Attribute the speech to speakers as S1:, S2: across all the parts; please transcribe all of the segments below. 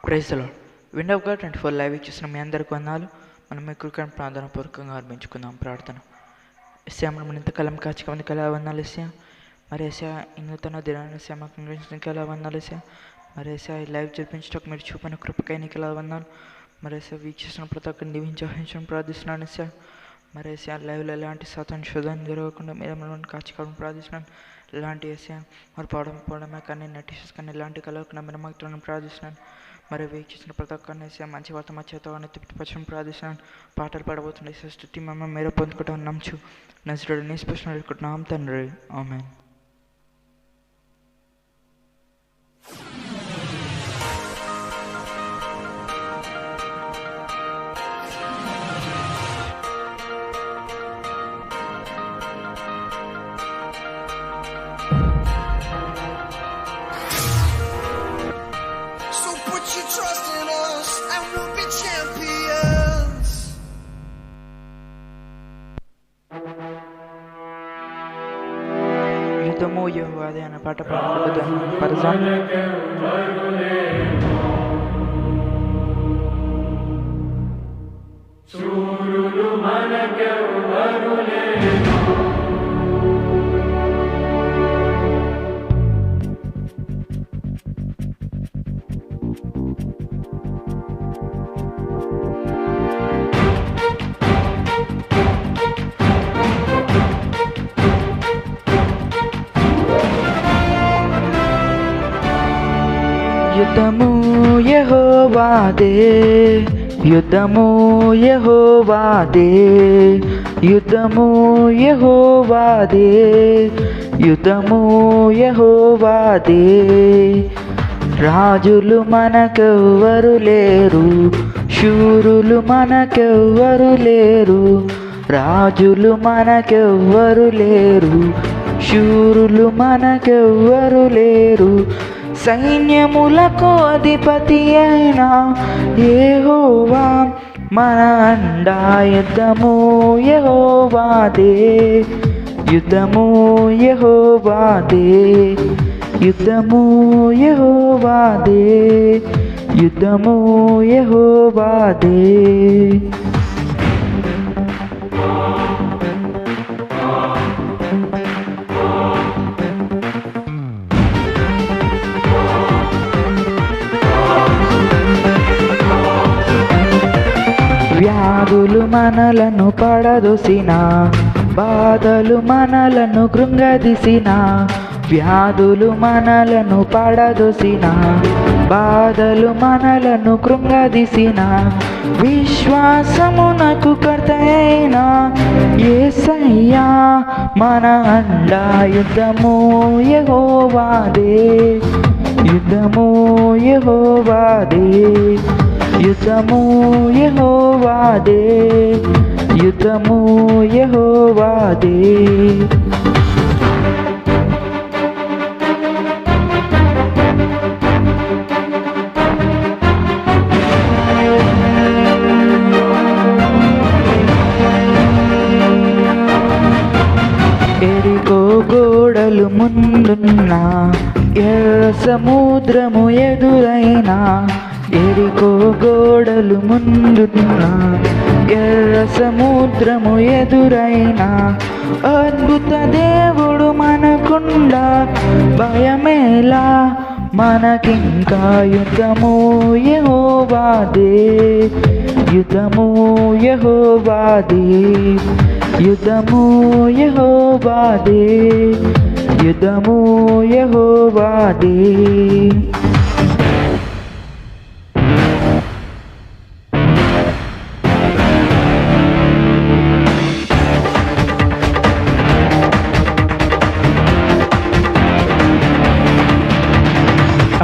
S1: Praise the Lord. Wind of God 24 live ఇచ్చేసిన మీ అందరికి వందనాలు. మనం మీ కృపను ప్రార్థన పూర్వకంగా ఆరంభించుకుందాం. ప్రార్థన. ఎస్యా మనం ఇంతకాలం కాచికమందికి ఎలా వందనాలు ఎస్యా. మరి ఎస్యా ఈ నూతన దినాన్ని ఎస్యా మాకు నిర్వహించడానికి ఎలా వందనాలు ఎస్యా. మరి ఎస్యా ఈ లైవ్ జరిపించడానికి మీరు చూపిన కృపకై నీకు ఎలా వందనాలు. మరి ఎస్యా వీక్షిస్తున్న ప్రతి ఒక్కరిని దీవించడం ప్రార్థిస్తున్నాను ఎస్యా. మరి ఎస్యా లైవ్లో ఎలాంటి సాతాను శోధన జరగకుండా మీరు మనల్ని కాచికాలని ప్రార్థిస్తున్నాను. ఎలాంటి ఎస్యా మరి పోవడమే కానీ నటిషన్స్ కానీ ఎలాంటి కలవకుండా మీరు మాకు ప్రార్థిస్తున్నాను. మరి వీక్షించిన ప్రతి ఒక్కరిని ఎస్యా మంచి వార్త మా చేత తిప్పిపరచడం ప్రార్థిస్తున్నాను. పాటలు పాడబోతుండే స్థుతి మేము మీరు పొందుకుంటాం నమ్చు నజరుడు నీ స్పెషల్ అనుకుంటున్నాం తండ్రి. ఆమేన్. యుద్ధము యెహోవాదే అనే పాట పాడుకుంటున్నాం. యుద్ధము యెహోవాదే, యుద్ధము యెహోవాదే, యుద్ధము యెహోవాదే, యుద్ధము యెహోవాదే. రాజులు మనకెవ్వరు లేరు, శూరులు మనకెవ్వరు లేరు. రాజులు మనకెవ్వరు లేరు, శూరులు మనకెవ్వరు లేరు. సైన్యములకు అధిపతి అయినా యెహోవా మన అండా. యుద్ధము యెహోవాదే, యుద్ధము యెహోవాదే, యుద్ధము యెహోవాదే, యుద్ధము యెహోవాదే. వ్యాధులు మనలను పడదొసిన, బాధలు మనలను కృంగదీసిన. వ్యాధులు మనలను పడదొసిన, బాధలు మనలను కృంగదీసిన. విశ్వాసమునకు కర్తయైన యేసయ్యా మన అండా. యుద్ధము యెహోవాదే, యుద్ధము యెహోవాదే, యుద్ధము యెహోవాదే, యుద్ధము యెహోవాదే. ఎరికో గోడలు ముందున్నా, ఎర్ర సముద్రము ఎదురైనా. ఎరికో గోడలు ముందున్నా, ఎర్ర సముద్రము ఎదురైనా. అద్భుత దేవుడు మనకుండా భయమేలా మనకింకా. యుద్ధము యెహోవాదే, యుద్ధము యెహోవాదే, యుద్ధము యెహోవాదే, యుద్ధము యెహోవాదే.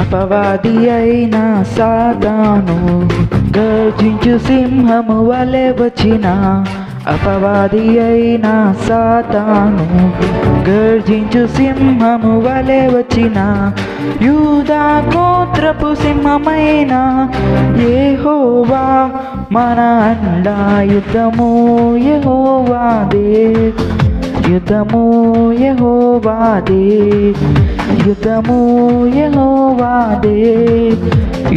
S1: అపవాది అయిన సాతాను గర్జించు సింహము వలె వచ్చిన. అపవాది అయిన సాతాను గర్జించు సింహము వలె వచ్చిన. యూదా గోత్రపు సింహమైన యెహోవా మన అండా. యుద్ధము యెహోవాదే, యుద్ధము యెహోవాదే, యుద్ధము యెహోవాదే,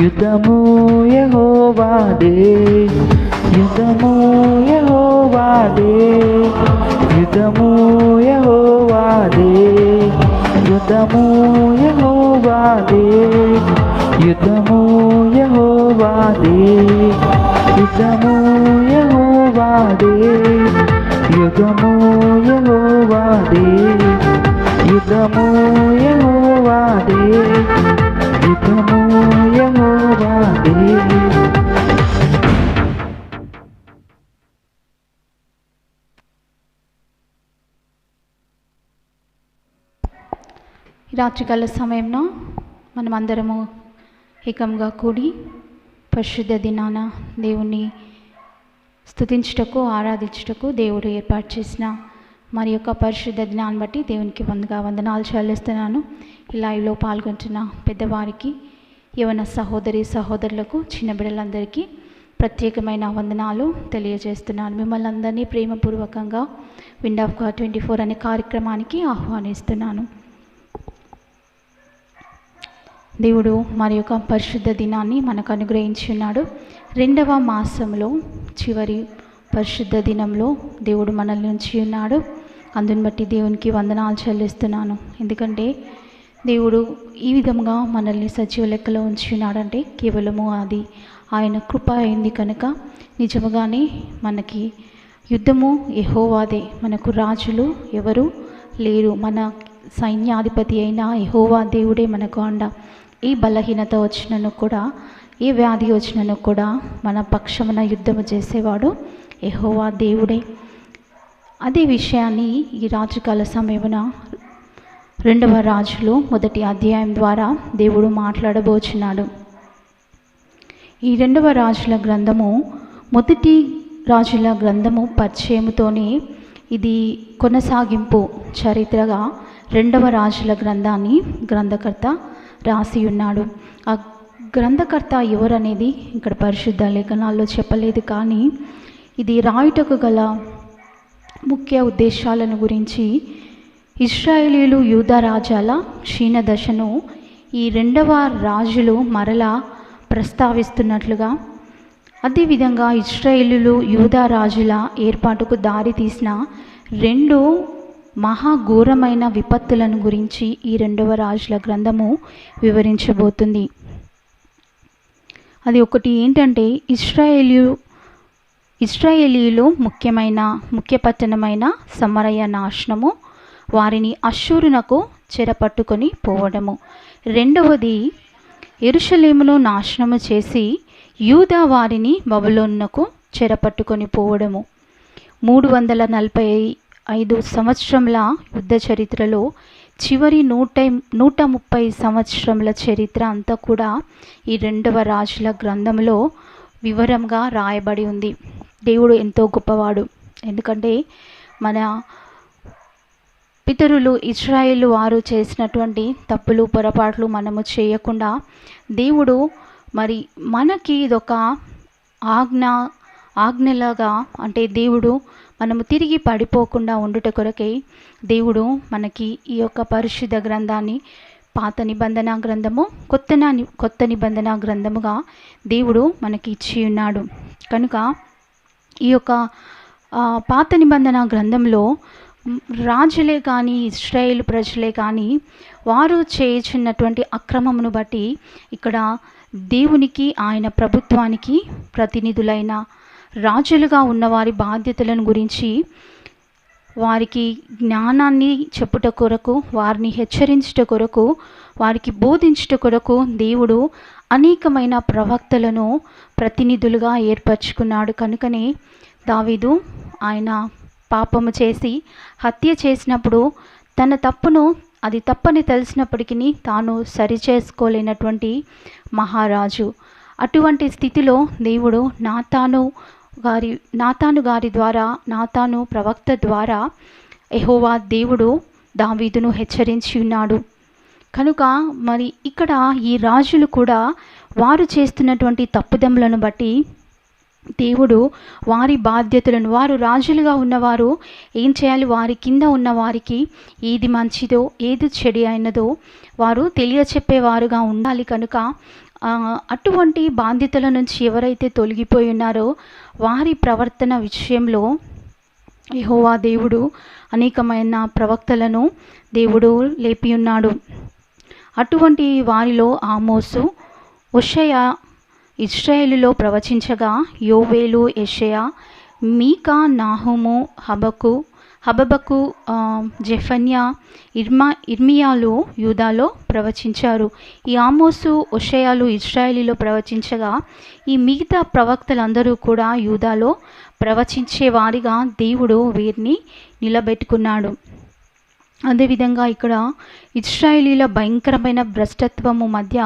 S1: యుద్ధము యెహోవాదే, యుద్ధము యెహోవాదే, యుద్ధము యెహోవాదే, యుద్ధము యెహోవాదే, యుద్ధము యెహోవాదే, యుద్ధము యెహోవాదే, యుద్ధము యెహోవాదే, యుద్ధము యెహోవాదే, యుద్ధము యెహోవాదే.
S2: రాత్రికాల సమయంలో మనమందరము ఏకంగా కూడి పరిశుద్ధ దినాన దేవుణ్ణి స్తుతించుటకు, ఆరాధించుటకు దేవుడు ఏర్పాటు చేసిన మరి యొక్క పరిశుద్ధ దినాన్ని బట్టి దేవునికి వందనాలు చెల్లిస్తున్నాను. ఈ లైవ్లో పాల్గొంటున్న పెద్దవారికి, యవన సహోదరి సహోదరులకు, చిన్న బిడ్డలందరికీ ప్రత్యేకమైన వందనాలు తెలియజేస్తున్నాను. మిమ్మల్ని అందరినీ ప్రేమపూర్వకంగా విండ్ ఆఫ్ గాడ్ 24 అనే కార్యక్రమానికి ఆహ్వానిస్తున్నాను. దేవుడు మరి యొక్క పరిశుద్ధ దినాన్ని మనకు అనుగ్రహించి ఉన్నాడు. 2వ మాసంలో చివరి పరిశుద్ధ దినంలో దేవుడు మనల్ని ఉంచి ఉన్నాడు. అందుని బట్టి దేవునికి వందనాలు చెల్లిస్తున్నాను. ఎందుకంటే దేవుడు ఈ విధంగా మనల్ని సజీవ లెక్కలో ఉంచి ఉన్నాడంటే కేవలము అది ఆయన కృప అయింది కనుక నిజముగానే మనకి యుద్ధము యెహోవాదే, మనకు రాజులు ఎవరు లేరు. మన సైన్యాధిపతి అయిన యెహోవా దేవుడే మనకు అండ. ఏ బలహీనత వచ్చినను కూడా, ఏ వ్యాధి వచ్చినను కూడా మన పక్షమున యుద్ధము చేసేవాడు యెహోవా దేవుడే. అదే విషయాన్ని ఈ రాత్రికాల సమయమున 2వ రాజులు 1వ అధ్యాయం ద్వారా దేవుడు మాట్లాడబోచున్నాడు. ఈ 2వ రాజుల గ్రంథము 1 రాజుల గ్రంథము పరిచయముతోనే ఇది కొనసాగింపు చరిత్రగా 2వ రాజుల గ్రంథాన్ని గ్రంథకర్త రాసి ఉన్నాడు. ఆ గ్రంథకర్త ఎవరనేది ఇక్కడ పరిశుద్ధ లేఖనాల్లో చెప్పలేదు, కానీ ఇది రాయుటకు గల ముఖ్య ఉద్దేశాలను గురించి ఇశ్రాయేలీలు యూదా రాజాల క్షీణ దశను ఈ 2వ రాజులు మరలా ప్రస్తావిస్తున్నట్లుగా, అదేవిధంగా ఇశ్రాయేలీలు యూదా రాజుల ఏర్పాటుకు దారి తీసిన 2 మహాఘోరమైన విపత్తులను గురించి ఈ 2వ రాజుల గ్రంథము వివరించబోతుంది. అది ఒకటి ఏంటంటే ఇశ్రాయేలీలు ముఖ్య పట్టణమైన సమరయ నాశనము, వారిని అష్షూరునకు చెరపట్టుకొని పోవడము. 2వది యెరూషలేమును నాశనము చేసి యూదా వారిని బబులోనునకు చెరపట్టుకొని పోవడము. 345 సంవత్సరముల యుద్ధ చరిత్రలో చివరి 130 సంవత్సరముల చరిత్ర అంతా కూడా ఈ 2వ రాజుల గ్రంథంలో వివరంగా రాయబడి ఉంది. దేవుడు ఎంతో గొప్పవాడు. ఎందుకంటే మన పితరులు ఇశ్రాయేలు వారు చేసినటువంటి తప్పులు పొరపాట్లు మనము చేయకుండా దేవుడు మరి మనకి ఇదొక ఆజ్ఞలాగా, అంటే దేవుడు మనము తిరిగి పడిపోకుండా ఉండుట కొరకై దేవుడు మనకి ఈ యొక్క పరిశుద్ధ గ్రంథాన్ని పాత నిబంధన గ్రంథము, కొత్త నిబంధన గ్రంథముగా దేవుడు మనకి ఇచ్చి ఉన్నాడు. కనుక ఈ యొక్క పాత నిబంధన గ్రంథంలో రాజులే కానీ, ఇశ్రాయేలు ప్రజలే కానీ వారు చేయుచున్నటువంటి అక్రమమును బట్టి ఇక్కడ దేవునికి, ఆయన ప్రభుత్వానికి ప్రతినిధులైన రాజులుగా ఉన్నవారి బాధ్యతలను గురించి, వారికి జ్ఞానాన్ని చెప్పుట కొరకు, వారిని హెచ్చరించుట కొరకు, వారికి బోధించుట కొరకు దేవుడు అనేకమైన ప్రవక్తలను ప్రతినిధులుగా ఏర్పరచుకున్నాడు. కనుకనే దావీదు ఆయన పాపము చేసి హత్య చేసినప్పుడు తన తప్పును, అది తప్పని తెలిసినప్పటికీ తాను సరిచేసుకోలేనటువంటి మహారాజు. అటువంటి స్థితిలో దేవుడు నాతాను ప్రవక్త ద్వారా యెహోవా దేవుడు దావీదును హెచ్చరించి ఉన్నాడు. కనుక మరి ఇక్కడ ఈ రాజులు కూడా వారు చేస్తున్నటువంటి తప్పుదములను బట్టి దేవుడు వారి బాధ్యతలను, వారు రాజులుగా ఉన్నవారు ఏం చేయాలి, వారి కింద ఉన్న వారికి ఏది మంచిదో ఏది చెడు అయినదో వారు తెలియచెప్పేవారుగా ఉండాలి. కనుక అటువంటి బాధ్యతల నుంచి ఎవరైతే తొలగిపోయి ఉన్నారో వారి ప్రవర్తన విషయంలో యెహోవా దేవుడు అనేకమైన ప్రవక్తలను దేవుడు లేపి ఉన్నాడు. అటువంటి వారిలో ఆమోసు, హోషేయ ఇశ్రాయేలులో ప్రవచించగా, యోవేలు, యెషయా, మీకా, నాహుము, హబబకు, జెఫన్యా, ఇర్మియాలు యూదాలో ప్రవచించారు. ఈ ఆమోసు, హోషేయలు ఇశ్రాయేలులో ప్రవచించగా, ఈ మిగతా ప్రవక్తలందరూ కూడా యూదాలో ప్రవచించే వారిగా దేవుడు వీరిని నిలబెట్టుకున్నాడు. అదేవిధంగా ఇక్కడ ఇశ్రాయేలీల భయంకరమైన భ్రష్టత్వము మధ్య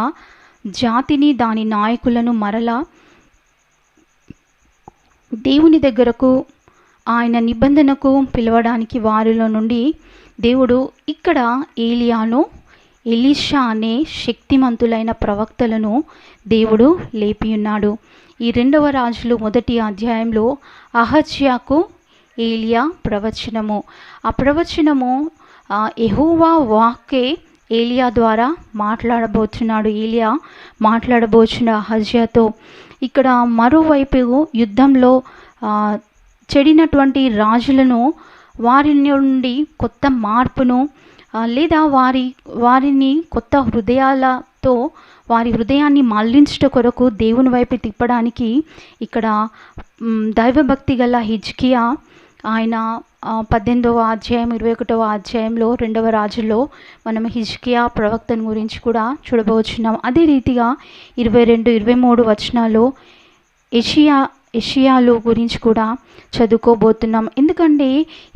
S2: జాతిని, దాని నాయకులను మరలా దేవుని దగ్గరకు, ఆయన నిబంధనకు పిలవడానికి వారిలో నుండి దేవుడు ఇక్కడ ఏలియాను, ఎలీషా అనే శక్తిమంతులైన ప్రవక్తలను దేవుడు లేపి ఉన్నాడు. ఈ 2వ రాజులు 1వ అధ్యాయంలో అహజ్యాకు ఏలియా ప్రవచనము, ఆ ప్రవచనము యెహోవా వాక్కే ఏలియా ద్వారా మాట్లాడబోతున్నాడు. ఏలియా మాట్లాడబోచున్న అహజ్యాతో. ఇక్కడ మరోవైపు యుద్ధంలో చెడినటువంటి రాజులను, వారి నుండి కొత్త మార్పును లేదా వారిని కొత్త హృదయాలతో వారి హృదయాన్ని మళ్లించుట కొరకు దేవుని వైపు తిప్పడానికి ఇక్కడ దైవభక్తి గల హిజ్కియా ఆయన 18వ అధ్యాయం 21వ అధ్యాయంలో 2వ రాజుల్లో మనం హిజ్కియా ప్రవక్తను గురించి కూడా చూడబోచున్నాం. అదే రీతిగా 22, 23 వచనాల్లో యెషయాలు గురించి కూడా చదువుకోబోతున్నాం. ఎందుకంటే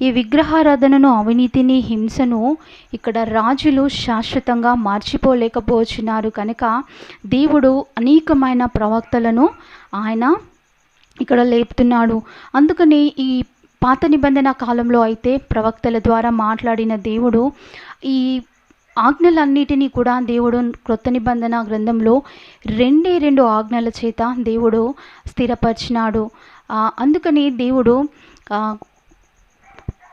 S2: ఈ విగ్రహారాధనను, అవినీతిని, హింసను ఇక్కడ రాజులు శాశ్వతంగా మర్చిపోలేకపోతున్నారు. కనుక దేవుడు అనేకమైన ప్రవక్తలను ఆయన ఇక్కడ లేపుతున్నాడు. అందుకని ఈ పాత నిబంధన కాలంలో అయితే ప్రవక్తల ద్వారా మాట్లాడిన దేవుడు ఈ ఆజ్ఞలన్నిటినీ కూడా దేవుడు క్రొత్త నిబంధన గ్రంథంలో 2 ఆజ్ఞల చేత దేవుడు స్థిరపరిచినాడు. అందుకని దేవుడు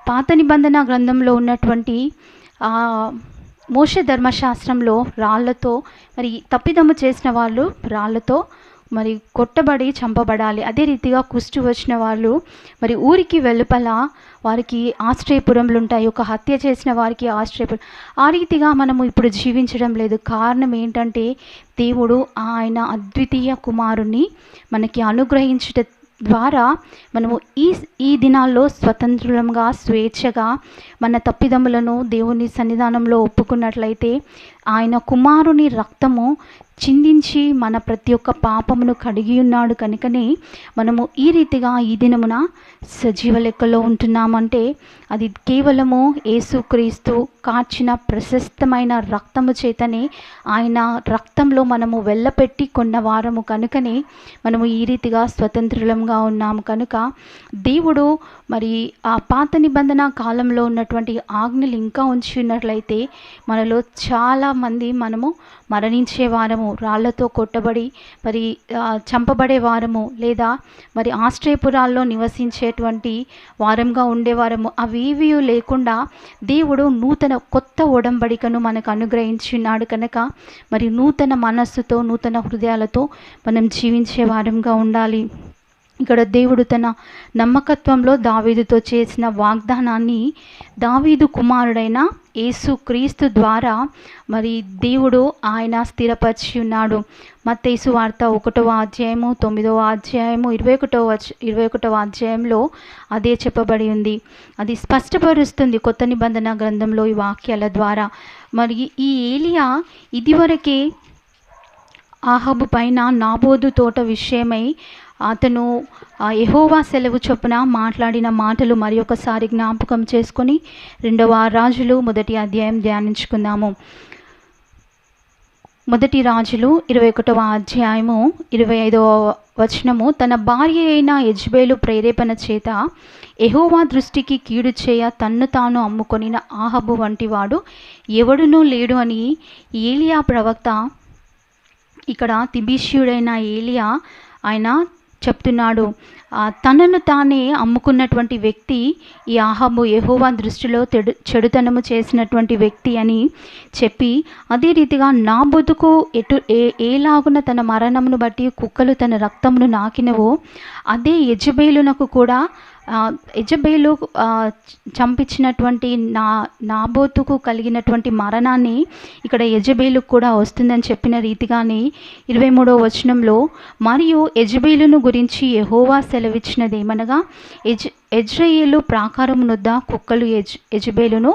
S2: పాత నిబంధన గ్రంథంలో ఉన్నటువంటి మోషే ధర్మశాస్త్రంలో రాళ్లతో మరి తప్పిదము చేసిన వాళ్ళు రాళ్లతో మరి కొట్టబడి చంపబడాలి. అదే రీతిగా కుష్టు వచ్చిన వాళ్ళు మరి ఊరికి వెలుపల వారికి ఆశ్రయపురములు ఉంటాయి. ఒక హత్య చేసిన వారికి ఆశ్రయపురం. ఆ రీతిగా మనము ఇప్పుడు జీవించడం లేదు. కారణం ఏంటంటే దేవుడు ఆయన అద్వితీయ కుమారుని మనకి అనుగ్రహించట ద్వారా మనము ఈ దినాల్లో స్వతంత్రంగా, స్వేచ్ఛగా మన తప్పిదములను దేవుని సన్నిధానంలో ఒప్పుకున్నట్లయితే ఆయన కుమారుని రక్తము చిందించి మన ప్రతి ఒక్క పాపమును కడిగి ఉన్నాడు. కనుకనే మనము ఈ రీతిగా ఈ దినమున సజీవ లెక్కలో ఉంటున్నామంటే అది కేవలము యేసుక్రీస్తు కార్చిన ప్రశస్తమైన రక్తము చేతనే, ఆయన రక్తంలో మనము వెళ్ళపెట్టి కొన్న వారము. కనుకనే మనము ఈ రీతిగా స్వతంత్రులంగా ఉన్నాము. కనుక దేవుడు మరి ఆ పాత నిబంధన కాలంలో ఉన్నటువంటి ఆజ్ఞలు ఇంకా ఉంచి ఉన్నట్లయితే మనలో చాలామంది మనము మరణించే వారము, రాళ్లతో కొట్టబడి మరి చంపబడే వారము, లేదా మరి ఆశ్రయపురాల్లో నివసించేటువంటి వారంగా ఉండేవారము. అవేవీ లేకుండా దేవుడు కొత్త ఒడంబడికను మనకు అనుగ్రహించున్నాడు. కనుక మరి నూతన మనస్సుతో, నూతన హృదయాలతో మనం జీవించే వారంగా ఉండాలి. ఇక్కడ దేవుడు తన నమ్మకత్వంలో దావీదుతో చేసిన వాగ్దానాన్ని దావీదు కుమారుడైన యేసుక్రీస్తు ద్వారా మరి దేవుడు ఆయన స్థిరపరిచి ఉన్నాడు. మత్తయి సువార్త 1వ అధ్యాయము 9వ అధ్యాయము 21వ అధ్యాయంలో అదే చెప్పబడి ఉంది. అది స్పష్టపరుస్తుంది కొత్త నిబంధన గ్రంథంలో ఈ వాక్యాల ద్వారా. మరి ఈ ఏలియా ఇదివరకే ఆహాబు పైన నాబోతు తోట విషయమై అతను యెహోవా సెలవు చొప్పున మాట్లాడిన మాటలు మరి ఒకసారి జ్ఞాపకం చేసుకొని 2వ రాజులు 1వ అధ్యాయం ధ్యానించుకుందాము. 1 రాజులు 21వ అధ్యాయము 25వ వచనము. తన భార్య అయిన యెజబేలు ప్రేరేపణ చేత యెహోవా దృష్టికి కీడు చేయ తన్ను తాను అమ్ముకొనిన ఆహాబు వంటి వాడు ఎవడునూ లేడు అని ఏలియా ప్రవక్త, ఇక్కడ తిబిష్యుడైన ఏలియా ఆయన చెప్తున్నాడు. తనను తానే అమ్ముకున్నటువంటి వ్యక్తి ఈ ఆహాబు యెహోవా దృష్టిలో చెడుతనము చేసినటువంటి వ్యక్తి అని చెప్పి, అదే రీతిగా నాబోతుకు ఏలాగున తన మరణమును బట్టి కుక్కలు తన రక్తమును నాకినవో అదే యెజబేలునకు కూడా యెజబేలు చంపించినటువంటి నాబోతుకు కలిగినటువంటి మరణాన్ని ఇక్కడ యెజబేలుకు కూడా వస్తుందని చెప్పిన రీతిగానే 23వ వచనంలో, మరియు యెజబేలును గురించి యెహోవా సెలవిచ్చినదేమనగా, యెజ్రెయేలు ప్రాకారమునొద్ద కుక్కలు యెజబేలును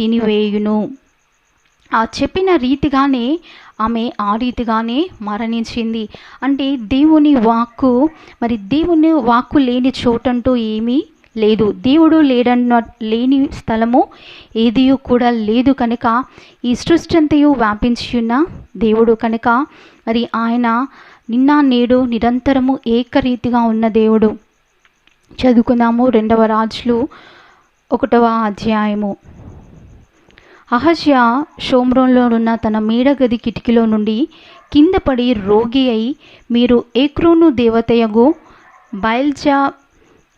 S2: తినివేయును. చెప్పిన రీతిగానే ఆమె ఆ రీతిగానే మరణించింది. అంటే దేవుని వాక్కు, మరి దేవుని వాక్కు లేని చోటంటూ ఏమీ లేదు. దేవుడు లేని స్థలము ఏది కూడా లేదు కనుక ఈ సృష్టి అంతయు వ్యాపించి ఉన్న దేవుడు కనుక మరి ఆయన నిన్న నేడు నిరంతరము ఏకరీతిగా ఉన్న దేవుడు. చదువుకుందాము 2వ రాజులు 1వ అధ్యాయము. అహజ్యా షోమ్రోన్లో ఉన్న తన మేడగది కిటికీలో నుండి కింద పడి రోగి అయి, మీరు ఏక్రోను దేవతయగు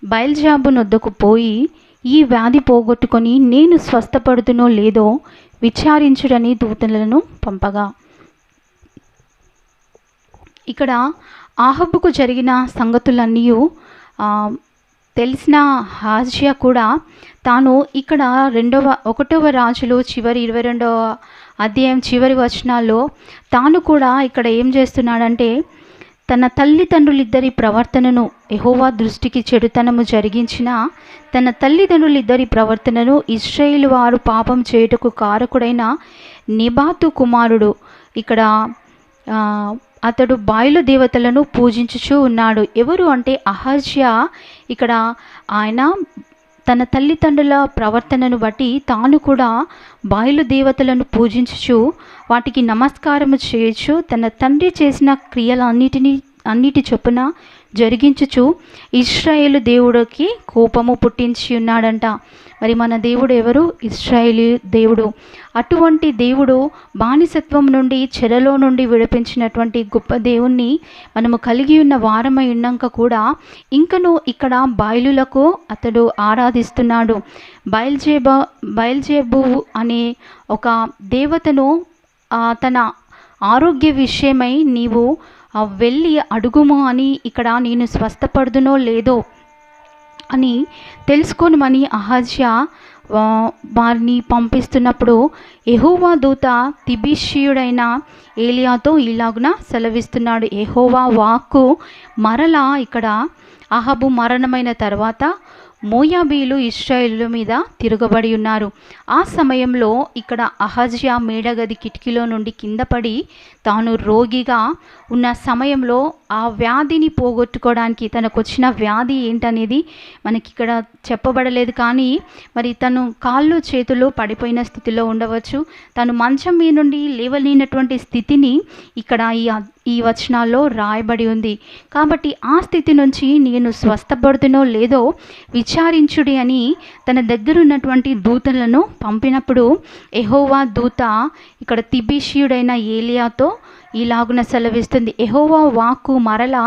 S2: బయల్జాబు నొద్దకు పోయి ఈ వ్యాధి పోగొట్టుకొని నేను స్వస్థపడుతునో లేదో విచారించుడని దూతలను పంపగా. ఇక్కడ ఆహాబుకు జరిగిన సంగతులన్నీ తెలిసిన అహజ్యా కూడా తాను ఇక్కడ 1వ రాజులు చివరి 22వ అధ్యాయం చివరి వచనాల్లో తాను కూడా ఇక్కడ ఏం చేస్తున్నాడంటే, తన తల్లిదండ్రులిద్దరి ప్రవర్తనను యెహోవా దృష్టికి చెడుతనము జరిగించిన తన తల్లిదండ్రులిద్దరి ప్రవర్తనను ఇశ్రాయేలు వారు పాపం చేయుటకు కారకుడైన నెబాతు కుమారుడు ఇక్కడ అతడు బాయలు దేవతలను పూజించుచూ ఉన్నాడు. ఎవరు అంటే అహజ్యా. ఇక్కడ ఆయన తన తల్లిదండ్రుల ప్రవర్తనను బట్టి తాను కూడా బాయలు దేవతలను పూజించుచు వాటికి నమస్కారము చేయొచ్చు, తన తండ్రి చేసిన క్రియలన్నిటి చొప్పున జరిగించుచు ఇశ్రాయేలు దేవుడికి కోపము పుట్టించి ఉన్నాడంట. మరి మన దేవుడు ఎవరు? ఇశ్రాయేలు దేవుడు. అటువంటి దేవుడు బానిసత్వం నుండి చెరలో నుండి విడిపించినటువంటి గొప్ప దేవుణ్ణి మనము కలిగి ఉన్న వారమై ఉన్నాక కూడా ఇంకను ఇక్కడ బయలులకు అతడు ఆరాధిస్తున్నాడు. బయల్జేబు అనే ఒక దేవతను తన ఆరోగ్య విషయమై నీవు వెళ్ళి అడుగుము అని, ఇక్కడ నేను స్వస్థపడుదునో లేదో అని తెలుసుకోనమని అహజ్యా వారిని పంపిస్తున్నప్పుడు యెహోవా దూత తిబిషీయుడైన ఏలియాతో ఇలాగున సెలవిస్తున్నాడు. యెహోవా వాక్కు మరలా ఇక్కడ అహాబు మరణమైన తర్వాత మోయాబీలు ఇశ్రాయేలు మీద తిరగబడి ఉన్నారు. ఆ సమయంలో ఇక్కడ అహజ్యా మేడగది కిటికీలో నుండి కింద పడి తాను రోగిగా ఉన్న సమయంలో ఆ వ్యాధిని పోగొట్టుకోవడానికి తనకు వచ్చిన వ్యాధి ఏంటనేది మనకి ఇక్కడ చెప్పబడలేదు. కానీ మరి తను కాళ్ళు చేతులు పడిపోయిన స్థితిలో ఉండవచ్చు, తను మంచం మీద నుండి లేవలేనటువంటి స్థితిని ఇక్కడ ఈ వచనాల్లో రాయబడి ఉంది. కాబట్టి ఆ స్థితి నుంచి నేను స్వస్థపడుతునో లేదో విచారించుడి అని తన దగ్గర ఉన్నటువంటి దూతలను పంపినప్పుడు యెహోవా దూత ఇక్కడ తిబిషీయుడైన ఏలియాతో ఇలాగున సెలవిస్తుంది. యెహోవా వాక్కు మరలా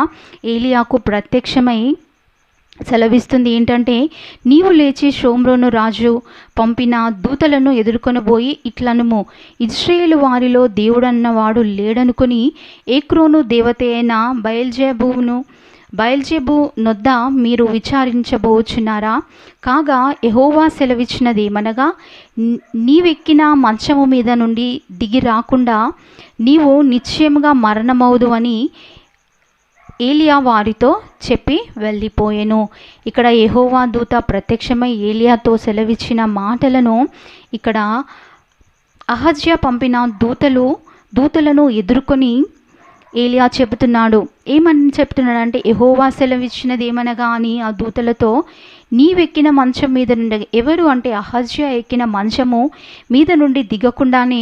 S2: ఏలియాకు ప్రత్యక్షమై సెలవిస్తుంది ఏంటంటే, నీవు లేచి షోమ్రోను రాజు పంపిన దూతలను ఎదుర్కొనబోయి ఇట్లనుము, ఇశ్రాయేలు వారిలో దేవుడన్నవాడు లేడనుకుని ఏక్రోను దేవత అయిన బయల్జెబు నొద్ద మీరు విచారించబోచున్నారా? కాగా యెహోవా సెలవిచ్చినదేమనగా, నీవెక్కిన మంచము మీద నుండి దిగి రాకుండా నీవు నిశ్చయముగా మరణమవుదు అని ఏలియా వారితో చెప్పి వెళ్ళిపోయెను. ఇక్కడ యెహోవా దూత ప్రత్యక్షమై ఏలియాతో సెలవిచ్చిన మాటలను ఇక్కడ అహజ్యా పంపిన దూతలను ఎదుర్కొని ఏలియా చెబుతున్నాడు. ఏమని చెప్తున్నాడంటే, యెహోవా సెలవిచ్చినది ఏమనగా అని ఆ దూతలతో, నీవెక్కిన మంచం మీద నుండి, ఎవరు అంటే అహజ్యా ఎక్కిన మంచము మీద నుండి దిగకుండానే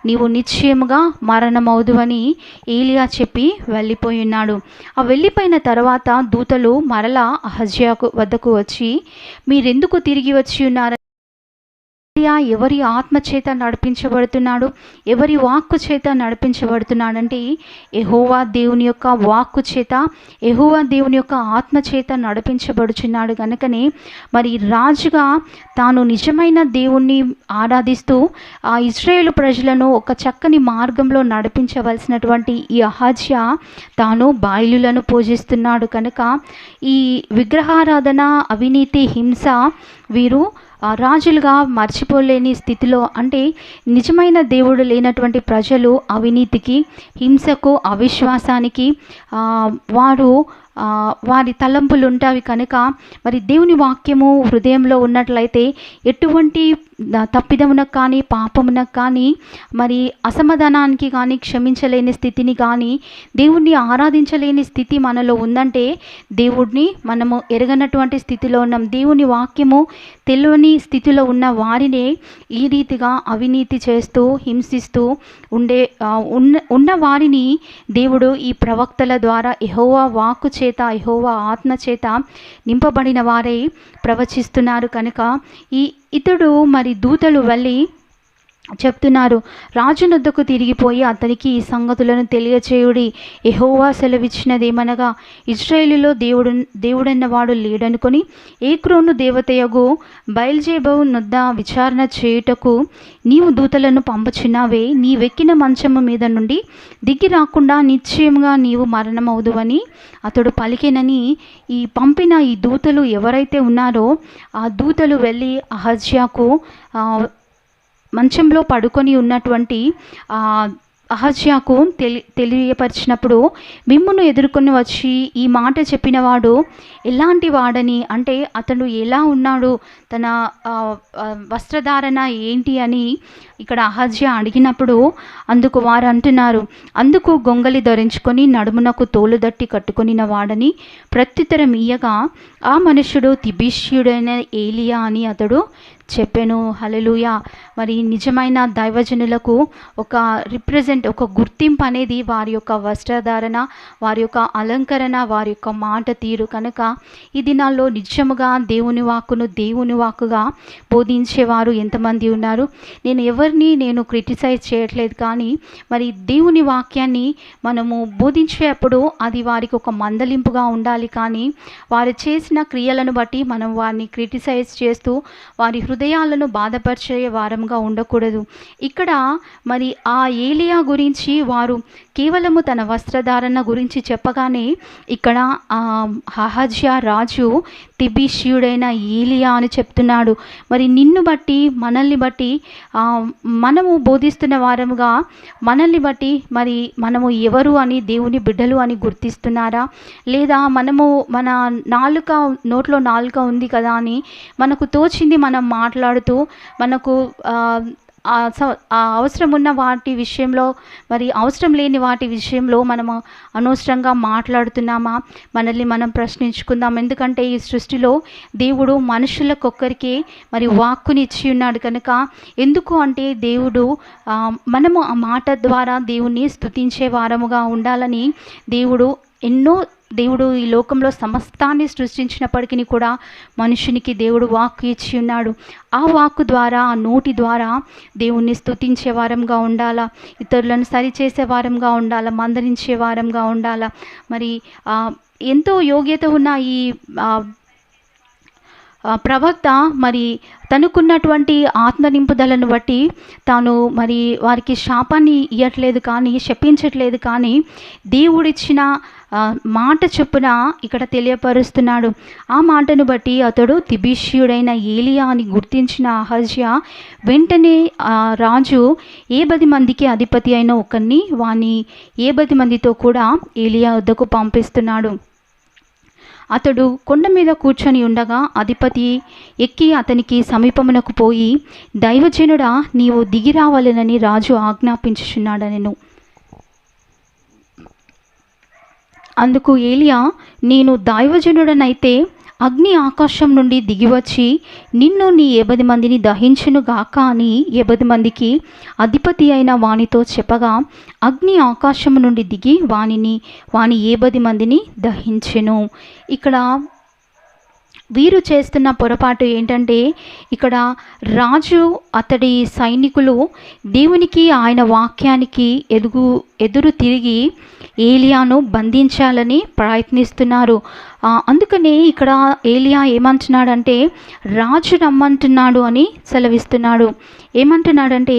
S2: నీవు నిశ్చయముగా మరణమవుదు అని ఏలియా చెప్పి వెళ్ళిపోయి ఉన్నాడు. ఆ వెళ్ళిపోయిన తర్వాత దూతలు మరలా అహజ్యా వద్దకు వచ్చి, మీరెందుకు తిరిగి వచ్చి ఉన్నారు ఏలియా ఎవరి ఆత్మ చేత నడిపించబడుతున్నాడు, ఎవరి వాక్కు చేత నడిపించబడుతున్నాడంటే యెహోవా దేవుని యొక్క వాక్కు చేత, యెహోవా దేవుని యొక్క ఆత్మ చేత నడిపించబడుచున్నాడు. కనుకనే మరి రాజుగా తాను నిజమైన దేవుణ్ణి ఆరాధిస్తూ ఆ ఇశ్రాయేలు ప్రజలను ఒక చక్కని మార్గంలో నడిపించవలసినటువంటి ఈ అహజ్యా తాను బాయలులను పూజిస్తున్నాడు. కనుక ఈ విగ్రహారాధన, అవినీతి, హింస వీరు రాజులుగా మర్చిపోలేని స్థితిలో, అంటే నిజమైన దేవుడు లేనటువంటి ప్రజలు అవినీతికి, హింసకు, అవిశ్వాసానికి వారి తలంపులు ఉంటాయి. కనుక మరి దేవుని వాక్యము హృదయంలో ఉన్నట్లయితే ఎటువంటి తప్పిదమునకు కానీ, పాపమునకు కానీ, మరి అసమాధానానికి కానీ, క్షమించలేని స్థితిని కానీ, దేవుణ్ణి ఆరాధించలేని స్థితి మనలో ఉందంటే దేవుడిని మనము ఎరగనటువంటి స్థితిలో ఉన్నాం. దేవుని వాక్యము తెలియని స్థితిలో ఉన్న వారినే ఈ రీతిగా అవినీతి చేస్తూ, హింసిస్తూ ఉన్న వారిని దేవుడు ఈ ప్రవక్తల ద్వారా యెహోవా వాక్కు చేత, యెహోవా ఆత్మ చేత నింపబడిన వారే ప్రవచిస్తున్నారు. కనుక ఇతడు మరి దూతలు వెళ్ళి చెప్తున్నారు, రాజునొద్దకు తిరిగిపోయి అతనికి ఈ సంగతులను తెలియచేయుడి. యెహోవా సెలవిచ్చినదేమనగా, ఇశ్రాయేలులో దేవుడన్నవాడు లేడనుకొని ఏక్రోను దేవతయగు బయల్జెబూబు నొద్ద విచారణ చేయుటకు నీవు దూతలను పంపుచున్నావే, నీవెక్కిన మంచము మీద నుండి దిగి రాకుండా నిశ్చయముగా నీవు మరణమవుదువని అతడు పలికెనని ఈ పంపిన ఈ దూతలు ఎవరైతే ఉన్నారో ఆ దూతలు వెళ్ళి అహజ్యాకు మంచంలో పడుకొని ఉన్నటువంటి అహజ్యాకు తెలియపరిచినప్పుడు, మిమ్మును ఎదుర్కొని వచ్చి ఈ మాట చెప్పినవాడు ఎలాంటి వాడని, అంటే అతడు ఎలా ఉన్నాడు, తన వస్త్రధారణ ఏంటి అని ఇక్కడ అహజ్యా అడిగినప్పుడు అందుకు వారు అంటున్నారు, అందుకు గొంగలి ధరించుకొని నడుమునకు తోలుదట్టి కట్టుకొనిన వాడని ప్రత్యుత్తరం ఇయ్యగా, ఆ మనుష్యుడు తిబిష్యుడైన ఏలియా అని అతడు చెప్పెను. హల్లెలూయా. మరి నిజమైన దైవజనులకు ఒక ఒక గుర్తింపు అనేది వారి యొక్క వస్త్రధారణ, వారి యొక్క అలంకరణ, వారి యొక్క మాట తీరు. కనుక ఈ దినాల్లో నిజముగా దేవుని వాక్కును దేవుని వాక్కుగా బోధించేవారు ఎంతమంది ఉన్నారు. నేను క్రిటిసైజ్ చేయట్లేదు, కానీ మరి దేవుని వాక్యాన్ని మనము బోధించేటప్పుడు అది వారికి ఒక మందలింపుగా ఉండాలి. కానీ వారు చేసిన క్రియలను బట్టి మనం వారిని క్రిటిసైజ్ చేస్తూ వారి హృదయాలను బాధపరిచే వారంగా ఉండకూడదు. ఇక్కడ మరి ఆ ఏలియా గురించి వారు కేవలము తన వస్త్రధారణ గురించి చెప్పగానే ఇక్కడ అహజ్యా రాజు తిబిష్యుడైన ఏలియా అని చెప్తున్నాడు. మరి నిన్ను బట్టి, మనల్ని బట్టి, మనము బోధిస్తున్న వారముగా మనల్ని బట్టి మరి మనము ఎవరు అని, దేవుని బిడ్డలు అని గుర్తిస్తున్నారా? లేదా మనము మన నోట్లో నాలుక ఉంది కదా అని మనకు తోచింది మనం మాట్లాడుతూ మనకు అవసరం ఉన్న వాటి విషయంలో, మరి అవసరం లేని వాటి విషయంలో మనము అనవసరంగా మాట్లాడుతున్నామా? మనల్ని మనం ప్రశ్నించుకుందాం. ఎందుకంటే ఈ సృష్టిలో దేవుడు మనుషులకొక్కరికే మరి వాక్కునిచ్చి ఉన్నాడు. కనుక ఎందుకు అంటే దేవుడు మనము ఆ మాట ద్వారా దేవుణ్ణి స్తుతించే వారముగా ఉండాలని దేవుడు ఈ లోకంలో సమస్తాన్ని సృష్టించినప్పటికీ కూడా మనుషునికి దేవుడు వాక్కు ఇచ్చి ఉన్నాడు. ఆ వాక్కు ద్వారా, ఆ నోటి ద్వారా దేవుణ్ణి స్తుతించే వారంగా ఉండాలా, ఇతరులను సరిచేసే వారంగా ఉండాలా, మందలించే వారంగా ఉండాలా. మరి ఎంతో యోగ్యత ఉన్న ఈ ప్రవక్త మరి తనకున్నటువంటి ఆత్మ నింపుదలను బట్టి తాను మరి వారికి శాపాన్ని ఇవ్వట్లేదు, కానీ శపించట్లేదు, కానీ దేవుడిచ్చిన మాట చొప్పున ఇక్కడ తెలియపరుస్తున్నాడు. ఆ మాటను బట్టి అతడు తిబిష్యుడైన ఏలియా అని గుర్తించిన అహజ్యా వెంటనే రాజు 70 మందికి అధిపతి అయిన ఒకరిని వాని 70 మందితో కూడా ఏలియా వద్దకు పంపిస్తున్నాడు. అతడు కొండ మీద కూర్చొని ఉండగా అధిపతి ఎక్కి అతనికి సమీపమునకు పోయి, దైవజనుడా, నీవు దిగి రావాలనని రాజు ఆజ్ఞాపించుచున్నాడనెను. అందుకు ఏలియా, నేను దైవజనుడనైతే అగ్ని ఆకాశం నుండి దిగివచ్చి నిన్ను నీ 70 మందిని దహించును గాక అని 70 మందికి అధిపతి అయిన వానితో చెప్పగా, అగ్ని ఆకాశం నుండి దిగి వాని 70 మందిని దహించెను. ఇక్కడ వీరు చేస్తున్న పొరపాటు ఏంటంటే, ఇక్కడ రాజు అతడి సైనికులు దేవునికి ఆయన వాక్యానికి ఎదురు తిరిగి ఏలియాను బంధించాలని ప్రయత్నిస్తున్నారు. అందుకనే ఇక్కడ ఏలియా ఏమంటున్నాడంటే, రాజు రమ్మంటున్నాడు అని సెలవిస్తున్నాడు. ఏమంటున్నాడంటే,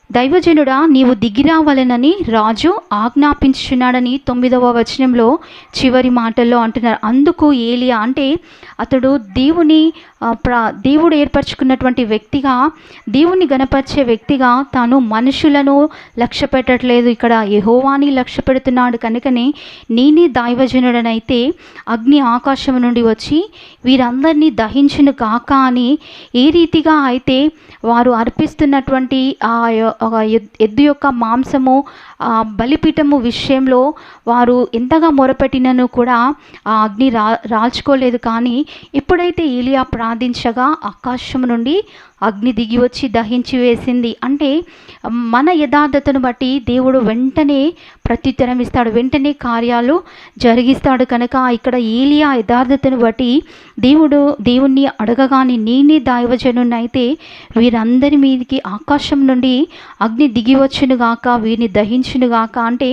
S2: దైవజనుడా నీవు దిగిరావాలనని రాజు ఆజ్ఞాపించుచున్నాడని 9వ వచనంలో చివరి మాటల్లో అంటున్నారు. అందుకు ఏలియా అంటే అతడు దేవుడు ఏర్పరచుకున్నటువంటి వ్యక్తిగా, దేవుని గణపరిచే వ్యక్తిగా తాను మనుషులను లక్ష్య పెట్టట్లేదు, ఇక్కడ యెహోవాని లక్ష్య పెడుతున్నాడు. కనుకనే నేనే దైవజనుడనైతే అగ్ని ఆకాశం నుండి వచ్చి వీరందరినీ దహించును కాక అని ఏ రీతిగా అయితే వారు అర్పిస్తున్నటువంటి ఆ ఎద్దు యొక్క మాంసము బలిపీఠము విషయంలో వారు ఎంతగా మొరపెట్టినను కూడా ఆ అగ్ని రాల్చుకోలేదు. కానీ ఎప్పుడైతే ఏలియా ప్రార్థించగా ఆకాశం నుండి అగ్ని దిగి వచ్చి దహించి వేసింది. అంటే మన యథార్థతను బట్టి దేవుడు వెంటనే ప్రత్యుత్తరం ఇస్తాడు, వెంటనే కార్యాలు జరిగిస్తాడు. కనుక ఇక్కడ ఏలియా యథార్థతను బట్టి దేవుణ్ణి అడగగానే నేనే దైవజనునైతే వీరందరి మీదకి ఆకాశం నుండి అగ్ని దిగి వచ్చునుగాక, వీరిని దహించునుగాక, అంటే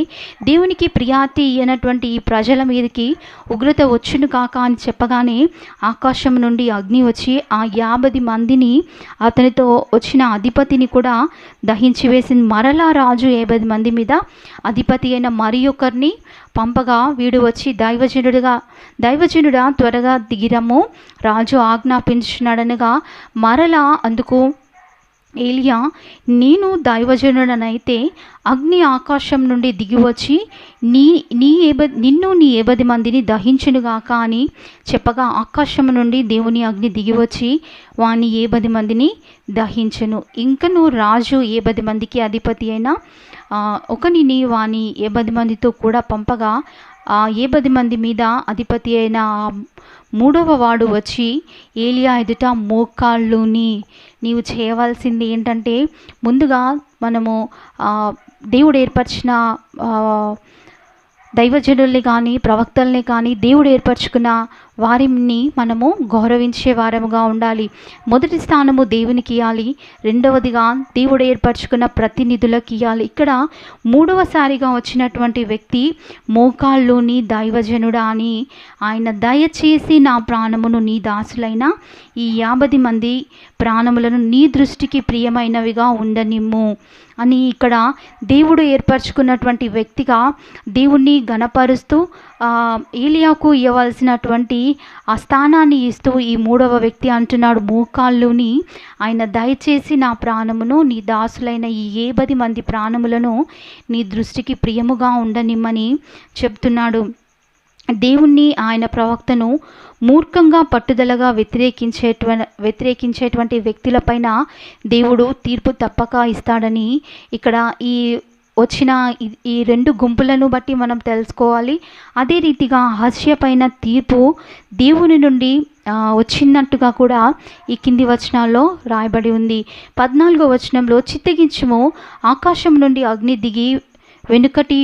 S2: దేవునికి ప్రియాతి అయినటువంటి ఈ ప్రజల మీదకి ఉగ్రత వచ్చునుగాక అని చెప్పగానే ఆకాశం నుండి అగ్ని వచ్చి ఆ 50 మందిని అతనితో వచ్చిన అధిపతిని కూడా దహించి వేసింది. మరలా రాజు 50 మంది మీద అధిపతి అయిన మరి ఒకరిని పంపగా వీడు వచ్చి దైవజనుడా త్వరగా దిగిరము, రాజు ఆజ్ఞాపించున్నాడనగా మరలా అందుకు ఏలియా నేను దైవజనుడనైతే అగ్ని ఆకాశం నుండి దిగివచ్చి నిన్ను నీ 50 మందిని దహించునుగాక అని చెప్పగా ఆకాశం నుండి దేవుని అగ్ని దిగివచ్చి వాని 50 మందిని దహించును. ఇంకను రాజు 50 మందికి అధిపతి అయిన ఒకనిని వాని 50 మందితో కూడా పంపగా ఆ 50 మంది మీద అధిపతి అయిన 3వ వాడు వచ్చి ఏలియా ఎదుట మోకాళ్ళుని, నీవు చేయవలసింది ఏంటంటే ముందుగా మనము దేవుడు ఏర్పరిచిన దైవజనుల్ని కానీ ప్రవక్తల్ని కానీ దేవుడు ఏర్పరచుకున్న వారిని మనము గౌరవించే వారముగా ఉండాలి. మొదటి స్థానము దేవునికి ఇవ్వాలి, రెండవదిగా దేవుడు ఏర్పరచుకున్న ప్రతినిధులకు ఇవ్వాలి. ఇక్కడ 3వసారిగా వచ్చినటువంటి వ్యక్తి మోకాళ్ళుని దైవజనుడా అని ఆయన దయచేసి నా ప్రాణమును నీ దాసులైన ఈ 50 మంది ప్రాణములను నీ దృష్టికి ప్రియమైనవిగా ఉండనిమ్ము అని ఇక్కడ దేవుడు ఏర్పరచుకున్నటువంటి వ్యక్తిగా దేవుణ్ణి గణపరుస్తూ ఏలియాకు ఇవ్వవలసినటువంటి ఆ స్థానాన్ని ఇస్తూ ఈ 3వ వ్యక్తి అంటున్నాడు మోకాళ్ళుని ఆయన దయచేసి నా ప్రాణమును నీ దాసులైన ఈ 50 మంది ప్రాణములను నీ దృష్టికి ప్రియముగా ఉండనిమ్మని చెప్తున్నాడు. దేవుణ్ణి ఆయన ప్రవక్తను మూర్ఖంగా పట్టుదలగా వ్యతిరేకించేటువంటి వ్యక్తులపైన దేవుడు తీర్పు తప్పక ఇస్తాడని ఇక్కడ ఈ వచ్చిన ఈ 2 గుంపులను బట్టి మనం తెలుసుకోవాలి. అదే రీతిగా అహజ్యా పైన తీర్పు దేవుని నుండి వచ్చినట్టుగా కూడా ఈ కింది వచనాల్లో రాయబడి ఉంది. 14వ వచనంలో చిత్తగించుము, ఆకాశం నుండి అగ్ని దిగి వెనుకటి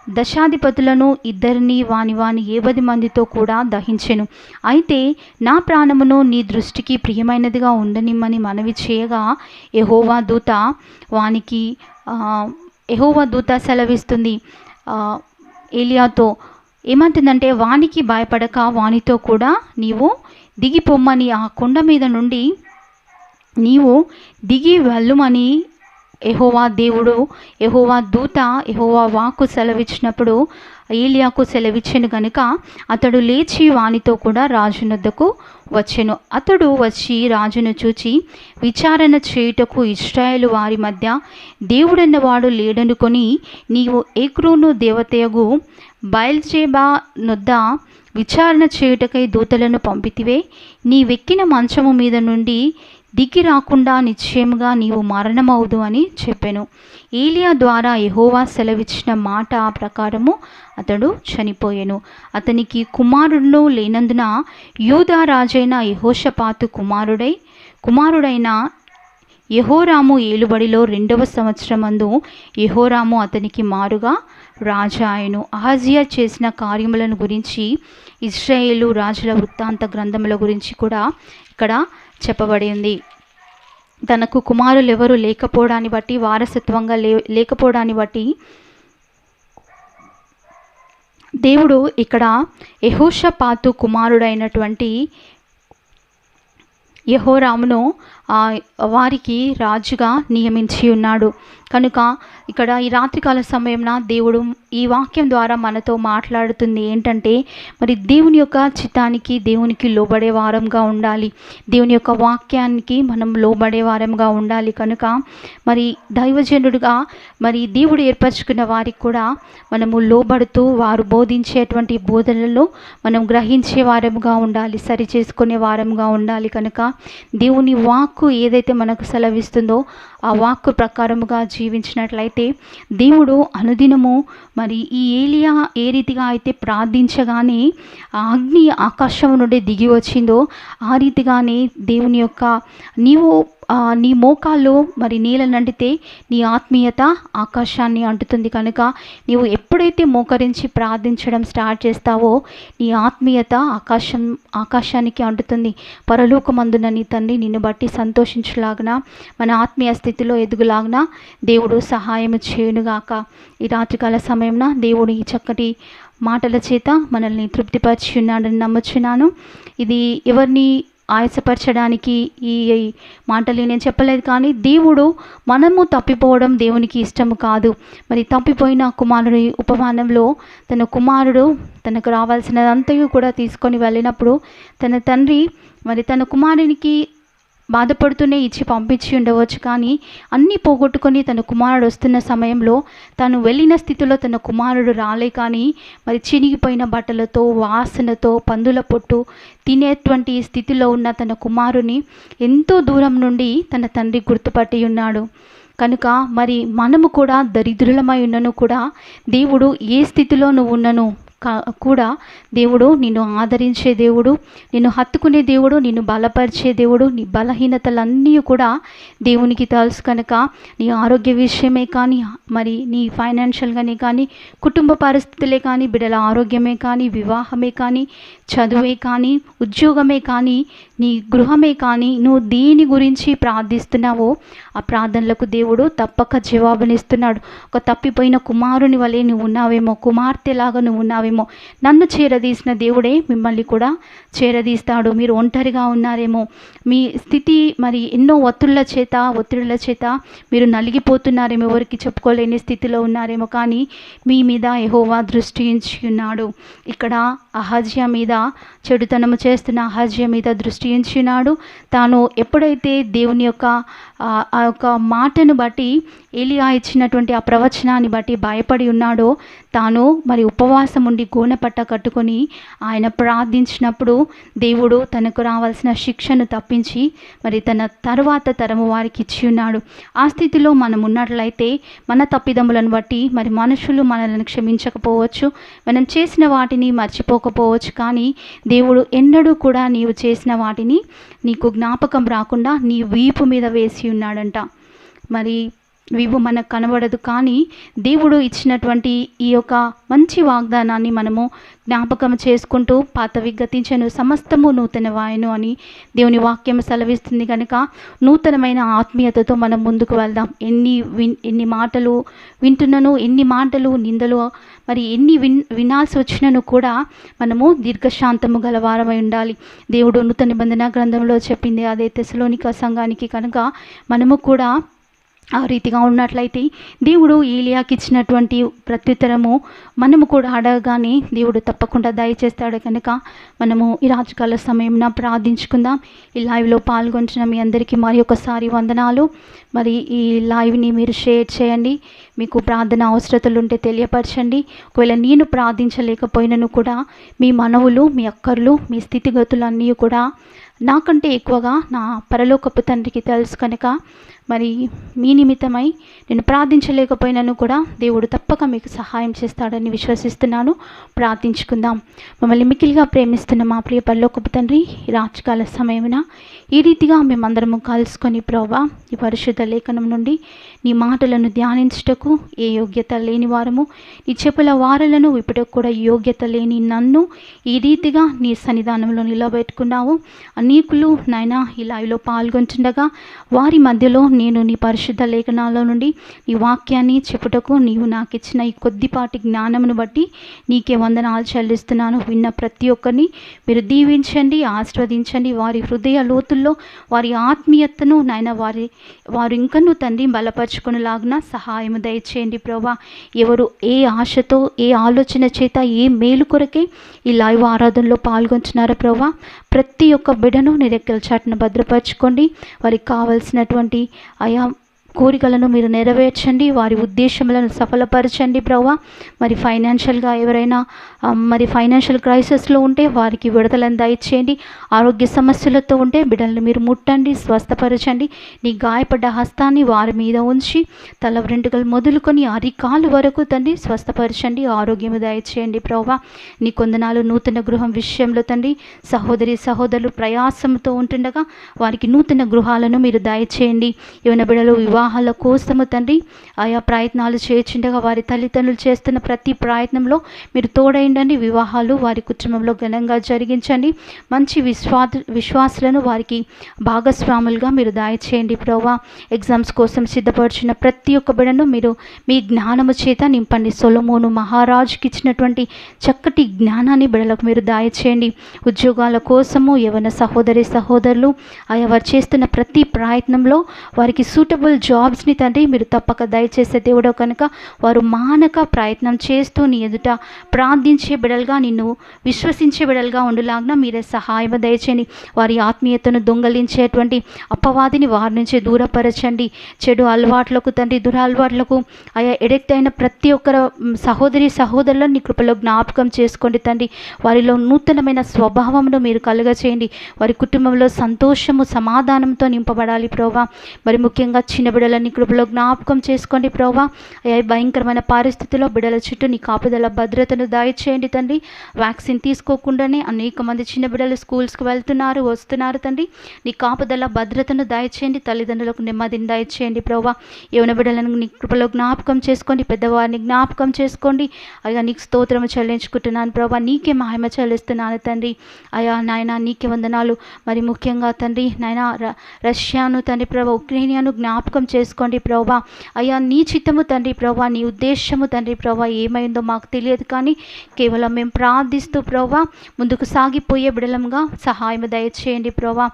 S2: దశాధిపతులను ఇద్దరిని వాని 50 మందితో కూడా దహించెను. అయితే నా ప్రాణమును నీ దృష్టికి ప్రియమైనదిగా ఉండనిమ్మని మనవి చేయగా యెహోవా దూత సెలవిస్తుంది ఏలియాతో ఏమంటుందంటే, వానికి భయపడక వానితో కూడా నీవు దిగిపోమ్మని, ఆ కొండ మీద నుండి నీవు దిగి వెళ్ళుమని యెహోవా దూత యెహోవా వాక్కు సెలవిచ్చినప్పుడు ఏలియాకు సెలవిచ్చెను గనుక అతడు లేచి వానితో కూడా రాజునొద్దకు వచ్చెను. అతడు వచ్చి రాజును చూచి విచారణ చేయుటకు ఇశ్రాయేలు వారి మధ్య దేవుడన్నవాడు లేడనుకొని నీవు ఎక్రోను దేవతయగు బయల్జెబా నొద్ద విచారణ చేయుటకై దూతలను పంపితివే, నీవెక్కిన మంచము మీద నుండి దిగి రాకుండా నిశ్చయముగా నీవు మరణమవుదు అని చెప్పెను. ఏలియా ద్వారా యెహోవా సెలవిచ్చిన మాట ప్రకారము అతడు చనిపోయెను. అతనికి కుమారుడును లేనందున యూదా రాజైన యెహోషాపాతు కుమారుడైన యెహోరాము ఏలుబడిలో 2వ సంవత్సరమందు యెహోరాము అతనికి మారుగా రాజాయను. అహజ్యా చేసిన కార్యములను గురించి ఇశ్రాయేలు రాజుల వృత్తాంత గ్రంథముల గురించి కూడా ఇక్కడ చెప్పబడింది. తనకు కుమారులు ఎవరు లేకపోవడాన్ని బట్టి, వారసత్వంగా లేకపోవడాన్ని బట్టి దేవుడు ఇక్కడ యెహోషాపాతు కుమారుడైనటువంటి యెహోరామును వారికి రాజుగా నియమించి ఉన్నాడు. కనుక ఇక్కడ ఈ రాత్రికాల సమయంన దేవుడు ఈ వాక్యం ద్వారా మనతో మాట్లాడుతుంది ఏంటంటే, మరి దేవుని యొక్క చిత్తానికి, దేవునికి లోబడే వారంగా ఉండాలి. దేవుని యొక్క వాక్యానికి మనం లోబడే వారంగా ఉండాలి. కనుక మరి దైవజనుడిగా మరి దేవుడు ఏర్పరచుకున్న వారికి కూడా మనము లోబడుతూ వారు బోధించేటువంటి బోధనలను మనం గ్రహించే వారంగా ఉండాలి, సరి చేసుకునే వారంగా ఉండాలి. కనుక దేవుని వాక్కు ఏదైతే మనకు సెలవిస్తుందో ఆ వాక్కు ప్రకారముగా జీవించినట్లయితే దేవుడు అనుదినము మరి ఈ ఏలియా ఏ రీతిగా అయితే ప్రార్థించగానే ఆ అగ్ని ఆకాశం నుండి దిగి వచ్చిందో ఆ రీతిగానే దేవుని యొక్క నీ మోకాళ్ళు మరి నీళ్ళనంటితే నీ ఆత్మీయత ఆకాశాన్ని అంటుతుంది. కనుక నీవు ఎప్పుడైతే మోకరించి ప్రార్థించడం స్టార్ట్ చేస్తావో నీ ఆత్మీయత ఆకాశానికి అంటుతుంది. పరలోకమందున నీ తండ్రి నిన్ను బట్టి సంతోషించులాగున, మన ఆత్మీయ స్థితిలో ఎదుగులాగున దేవుడు సహాయం చేయునుగాక. ఈ రాత్రికాల సమయంలో దేవుడు ఈ చక్కటి మాటల చేత మనల్ని తృప్తిపరిచి ఉన్నాడని నమ్ముచున్నాను. ఇది ఎవరిని ఆయాసపరచడానికి ఈ మాటలు నేను చెప్పలేదు, కానీ దేవుడు మనము తప్పిపోవడం దేవునికి ఇష్టము కాదు. మరి తప్పిపోయిన కుమారుడి ఉపమానంలో తన కుమారుడు తనకు రావాల్సినదంతయు కూడా తీసుకొని వెళ్ళినప్పుడు తన తండ్రి మరి తన కుమారునికి బాధపడుతూనే ఇచ్చి పంపించి ఉండవచ్చు, కానీ అన్నీ పోగొట్టుకొని తన కుమారుడు వస్తున్న సమయంలో తను వెళ్ళిన స్థితిలో తన కుమారుడు రాలే, కానీ మరి చినిగిపోయిన బట్టలతో, వాసనతో, పందుల పొట్టు తినేటువంటి స్థితిలో ఉన్న తన కుమారుని ఎంతో దూరం నుండి తన తండ్రి గుర్తుపట్టి ఉన్నాడు. కనుక మరి మనము కూడా దరిద్రులమై ఉన్నను కూడా దేవుడు ఏ స్థితిలో నువ్వు ఉన్నను కూడా దేవుడు నిన్ను ఆదరించే దేవుడు, నిన్ను హత్తుకునే దేవుడు, నిన్ను బలపరిచే దేవుడు. నీ బలహీనతలన్నీ కూడా దేవునికి తెలుసు. కనుక నీ ఆరోగ్య విషయమే కానీ, మరి నీ ఫైనాన్షియల్గానే కానీ, కుటుంబ పరిస్థితులే కానీ, బిడ్డల ఆరోగ్యమే కానీ, వివాహమే కానీ, చదువే కానీ, ఉద్యోగమే కానీ, నీ గృహమే కానీ, నువ్వు దేని గురించి ప్రార్థిస్తున్నావో ఆ ప్రార్థనలకు దేవుడు తప్పక జవాబునిస్తున్నాడు. ఒక తప్పిపోయిన కుమారుని వలె నువ్వు ఉన్నావేమో, కుమార్తెలాగా నువ్వు ఉన్నావేమో, నన్ను చేరదీసిన దేవుడే మిమ్మల్ని కూడా చేరదీస్తాడు. మీరు ఒంటరిగా ఉన్నారేమో, మీ స్థితి మరి ఎన్నో ఒత్తిళ్ల చేత మీరు నలిగిపోతున్నారేమో, ఎవరికి చెప్పుకోలేని స్థితిలో ఉన్నారేమో, కానీ మీ మీద యెహోవా దృష్టి ఉంచి ఉన్నాడు. ఇక్కడ అహజ్యా మీద, చెడుతనము చేస్తున్న అహజ్యా మీద దృష్టి ఉంచినాడు. తాను ఎప్పుడైతే దేవుని యొక్క ఆ యొక్క మాటను బట్టి, ఏలియా ఇచ్చినటువంటి ఆ ప్రవచనాన్ని బట్టి భయపడి ఉన్నాడో, తాను మరి ఉపవాసం ఉండి గోనెపట్ట కట్టుకొని ఆయన ప్రార్థించినప్పుడు దేవుడు తనకు రావాల్సిన శిక్షను తప్పించి మరి తన తర్వాత తరము వారికి ఇచ్చి ఉన్నాడు. ఆ స్థితిలో మనం ఉన్నట్లయితే మన తప్పిదములను బట్టి మరి మనుషులు మనల్ని క్షమించకపోవచ్చు, మనం చేసిన వాటిని మర్చిపోకపోవచ్చు, కానీ దేవుడు ఎన్నడూ కూడా నీవు చేసిన వాటిని నీకు జ్ఞాపకం రాకుండా నీ వీపు మీద వేసి ఉన్నాడంట. మరి వీపు మనకు కనబడదు, కానీ దేవుడు ఇచ్చినటువంటి ఈ యొక్క మంచి వాగ్దానాన్ని మనము జ్ఞాపకం చేసుకుంటూ పాతవి గతించెను, సమస్తము నూతనవాయను అని దేవుని వాక్యం సెలవిస్తుంది. కనుక నూతనమైన ఆత్మీయతతో మనం ముందుకు వెళ్దాం. ఎన్ని మాటలు వింటున్నాను, ఎన్ని మాటలు నిందలు మరి ఎన్ని వినాల్సి వచ్చినను కూడా మనము దీర్ఘశాంతము గలవారమై ఉండాలి. దేవుడు నూతన నిబంధన గ్రంథంలో చెప్పింది అదే తెస్సలోనిక సంఘానికి. కనుక మనము కూడా ఆ రీతిగా ఉన్నట్లయితే దేవుడు ఏలియాకి ఇచ్చినటువంటి ప్రత్యుత్తరము మనము కూడా అడగగానే దేవుడు తప్పకుండా దయచేస్తాడు. కనుక మనము ఈ రాజకాల సమయంలో ప్రార్థించుకుందాం. ఈ లైవ్లో పాల్గొంటున్న మీ అందరికీ మరి ఒకసారి వందనాలు. మరి ఈ లైవ్ని మీరు షేర్ చేయండి, మీకు ప్రార్థన అవసరతలు ఉంటే తెలియపరచండి. ఒకవేళ నేను ప్రార్థించలేకపోయినను కూడా మీ మనవులు, మీ అక్కర్లు, మీ స్థితిగతులు అన్నీ కూడా నాకంటే ఎక్కువగా నా పరలోకపు తండ్రికి తెలుసు. కనుక మరి మీ నిమిత్తమై నేను ప్రార్థించలేకపోయినాను కూడా దేవుడు తప్పక మీకు సహాయం చేస్తాడని విశ్వసిస్తున్నాను. ప్రార్థించుకుందాం. మమ్మల్ని మిక్కిలిగా ప్రేమిస్తున్న మా ప్రియ పరలోకపు తండ్రి, ఈ రాత్రికాల సమయమున ఈ రీతిగా మేమందరము కలుసుకొని ప్రభువా ఈ పరిశుద్ధ లేఖనం నుండి నీ మాటలను ధ్యానించుటకు ఏ యోగ్యత లేని వారము, నీ చెప్పుల వారలను విప్పుటకు కూడా యోగ్యత లేని నన్ను ఈ రీతిగా నీ సన్నిధానంలో నిలబెట్టుకున్నావు. అనేకులు నాయన ఈ లైవ్లో పాల్గొంటుండగా వారి మధ్యలో నేను నీ పరిశుద్ధ లేఖనాల నుండి నీ వాక్యాన్ని చెప్పుటకు నీవు నాకు ఇచ్చిన ఈ కొద్దిపాటి జ్ఞానమును బట్టి నీకే వందనాలు చెల్లిస్తున్నాను. విన్న ప్రతి ఒక్కరిని మీరు దీవించండి, ఆశీర్వదించండి. వారి హృదయ లోతుల్లో వారి ఆత్మీయతను నాయన వారు ఇంకనూ తండ్రి బలపరుచుకునేలాగున సహాయం దయచేయండి ప్రభా. ఎవరు ఏ ఆశతో ఏ ఆలోచన చేత ఏ మేలు కొరకే ఈ లైవ్ ఆరాధనలో పాల్గొంటున్నారో ప్రభా, ప్రతి ఒక్క బిడ్డను నీ రెక్కల చాటున భద్రపరచుకోండి. వారికి కావలసినటువంటి ఆయా కోరికలను మీరు నెరవేర్చండి, వారి ఉద్దేశములను సఫలపరచండి ప్రభా. మరి ఫైనాన్షియల్గా ఎవరైనా మరి ఫైనాన్షియల్ క్రైసిస్లో ఉంటే వారికి విడుదలను దయచేయండి. ఆరోగ్య సమస్యలతో ఉంటే బిడ్డలను మీరు ముట్టండి, స్వస్థపరచండి. నీ గాయపడ్డ హస్తాన్ని వారి మీద ఉంచి తల వెంట్రుకలు మొదలుకొని అరికాలు వరకు తండ్రి స్వస్థపరచండి, ఆరోగ్యము దయచేయండి ప్రభా. నీ కొందనాలు నూతన గృహం విషయంలో తండ్రి సహోదరులు ప్రయాసంతో ఉంటుండగా వారికి నూతన గృహాలను మీరు దయచేయండి. ఏమైనా బిడ్డలు వివాహాల కోసము తండ్రి ఆయా ప్రయత్నాలు చేయించుండగా వారి తల్లిదండ్రులు చేస్తున్న ప్రతి ప్రయత్నంలో మీరు తోడైండండి. వివాహాలు వారి కుటుంబంలో ఘనంగా జరిగించండి. మంచి విశ్వాసులను వారికి భాగస్వాములుగా మీరు దయచేయండి ప్రభా. ఎగ్జామ్స్ కోసం సిద్ధపరిచిన ప్రతి ఒక్క బిడ్డను మీరు మీ జ్ఞానము చేత నింపండి. సొలొమోను మహారాజుకి ఇచ్చినటువంటి చక్కటి జ్ఞానాన్ని బిడ్డలకు మీరు దయచేయండి. ఉద్యోగాల కోసము యవన సహోదరులు ఆయా వారు చేస్తున్న ప్రతి ప్రయత్నంలో వారికి సూటబుల్ జాబ్స్ని తండ్రి మీరు తప్పక దయచేసే దేవుడో కనుక వారు మానక ప్రయత్నం చేస్తూ నీ ఎదుట ప్రార్థించే బిడలుగా, నిన్ను విశ్వసించే బిడలుగా ఉండులాగిన మీరే సహాయం దయచేయండి. వారి ఆత్మీయతను దొంగలించేటువంటి అపవాదిని వారి నుంచి దూరపరచండి. చెడు అలవాట్లకు తండ్రి దురలవాట్లకు ఆయా ఎడిక్ట్ అయిన ప్రతి ఒక్కరు సహోదరులను నీ కృపలో జ్ఞాపకం చేసుకోండి తండ్రి. వారిలో నూతనమైన స్వభావమును మీరు కలుగచేయండి. వారి కుటుంబంలో సంతోషము సమాధానంతో నింపబడాలి ప్రభా. మరి ముఖ్యంగా చిన్న బిడ్డలని కృపలో జ్ఞాపకం చేసుకోండి ప్రభా. అయ్యా భయంకరమైన పరిస్థితుల్లో బిడ్డల చుట్టూ నీ కాపుదల భద్రతను దయచేయండి తండ్రి. వ్యాక్సిన్ తీసుకోకుండానే అనేక మంది చిన్న బిడ్డలు స్కూల్స్కి వస్తున్నారు తండ్రి. నీ కాపుదల భద్రతను దయచేయండి. తల్లిదండ్రులకు నెమ్మదిని దయచేయండి ప్రభా. యవన బిడ్డలను నీ కృపలో జ్ఞాపకం చేసుకోండి. పెద్దవారిని జ్ఞాపకం చేసుకోండి. అయ్యా నీకు స్తోత్రము చెల్లించుకుంటున్నాను ప్రభా. నీకే మహిమ చెల్లిస్తున్నాను తండ్రి. అయ్యా నాయన నీకే వందనాలు. మరి ముఖ్యంగా తండ్రి నాయన రష్యాను తండ్రి ప్రభా, ఉక్రెయినియాను జ్ఞాపకం చేసుకోండి ప్రభా. అయ్యా నీ చిత్తము తండ్రి ప్రభా, నీ ఉద్దేశము తండ్రి ప్రభా ఏమైందో మాకు తెలియదు, కానీ కేవలం మేము ప్రార్థిస్తూ ప్రభా ముందుకు సాగిపోయే బిడలంగా సహాయం దయచేయండి ప్రభా.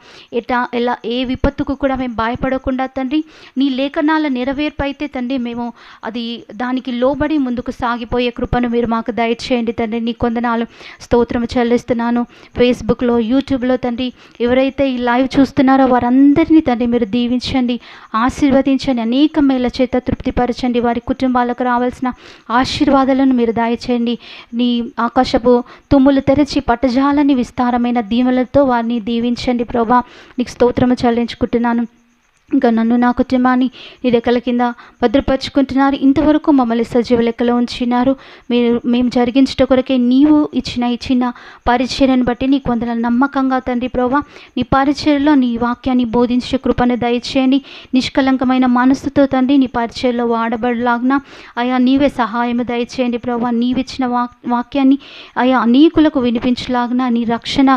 S2: ఎలా ఏ విపత్తుకు కూడా మేము భయపడకుండా తండ్రి నీ లేఖనాల నెరవేర్పు అయితే తండ్రి మేము దానికి లోబడి ముందుకు సాగిపోయే కృపను మీరు మాకు దయచేయండి తండ్రి. నీ కొందనాలు స్తోత్రం చెల్లిస్తున్నాను. ఫేస్బుక్లో యూట్యూబ్లో తండ్రి ఎవరైతే ఈ లైవ్ చూస్తున్నారో వారందరినీ తండ్రి మీరు దీవించండి, ఆశీర్వదించండి, అనేక మేళ్ల చేత తృప్తిపరచండి. వారి కుటుంబాలకు రావాల్సిన ఆశీర్వాదాలను మీరు దయచేయండి. నీ ఆకాశపు తుమ్ములు తెరచి పట్టజాలని విస్తారమైన దీవెనలతో వారిని దీవించండి ప్రభా. నీకు స్తోత్రము చెల్లించుకుంటున్నాను. ఇంకా నన్ను నా కుటుంబాన్ని నీ రెక్కల కింద భద్రపరుచుకుంటున్నారు. ఇంతవరకు మమ్మల్ని సజీవ లెక్కలో ఉంచినారు. మేము జరిగించట కొరకే నీవు ఇచ్చిన ఈ చిన్న పరిచర్యను బట్టి నీకు వందల నమ్మకంగా తండ్రి ప్రభా. నీ పరిచర్యలో నీ వాక్యాన్ని బోధించే కృపను దయచేయండి. నిష్కలంకమైన మనసుతో తండ్రి నీ పరిచర్యలో వాడబడలాగిన అయా నీవే సహాయము దయచేయండి ప్రభా. నీవిచ్చిన వాక్యాన్ని అయా అనేకులకు వినిపించలాగిన, నీ రక్షణ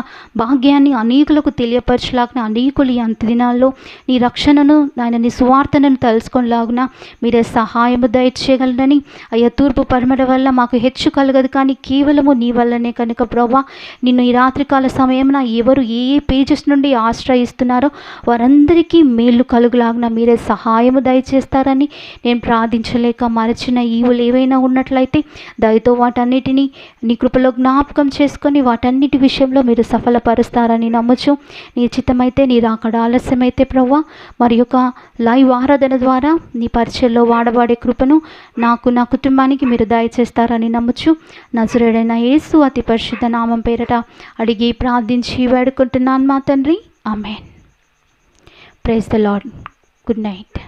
S2: భాగ్యాన్ని అనేకులకు తెలియపరచలాగిన, అనేకులు ఈ అంత దినాల్లో నీ రక్షణ ఆయన నీ సువార్తను తెలుసుకొనిలాగున మీరే సహాయము దయచేయగలరని. అయ్యా తూర్పు పడమర వల్ల మాకు హెచ్చు కలగదు, కానీ కేవలము నీ వల్లనే కనుక ప్రభా నిన్ను ఈ రాత్రికాల సమయమున ఎవరు ఏ పేజెస్ నుండి ఆశ్రయిస్తున్నారో వారందరికీ మేలు కలుగులాగున మీరే సహాయము దయచేస్తారని నేను ప్రార్థించలేక మరచిన ఈవులు ఏవైనా ఉన్నట్లయితే దయతో వాటన్నిటినీ నీ కృపలో జ్ఞాపకం చేసుకొని వాటన్నిటి విషయంలో మీరు సఫలపరుస్తారని నమ్మచ్చు. నీ చిత్తమైతే నీ రాకడ ఆలస్యమైతే ప్రభా మరి యొక్క లైవ్ ఆరాధన ద్వారా నీ పరిచయంలో వాడబడే కృపను నాకు నా కుటుంబానికి మీరు దయచేస్తారని నమ్ముచు నజరేయుడైన యేసు అతి పరిశుద్ధ నామం పేరట అడిగి ప్రార్థించి వేడుకుంటున్నాను మా తండ్రి, amen. Praise the Lord. Good night.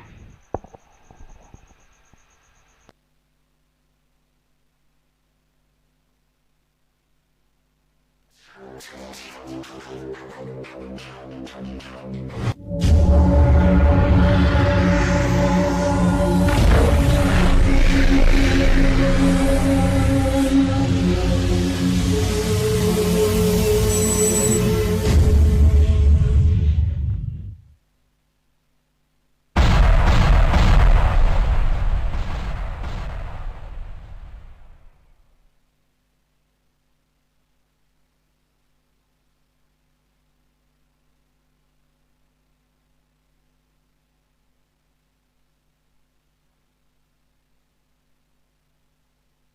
S3: Thank you.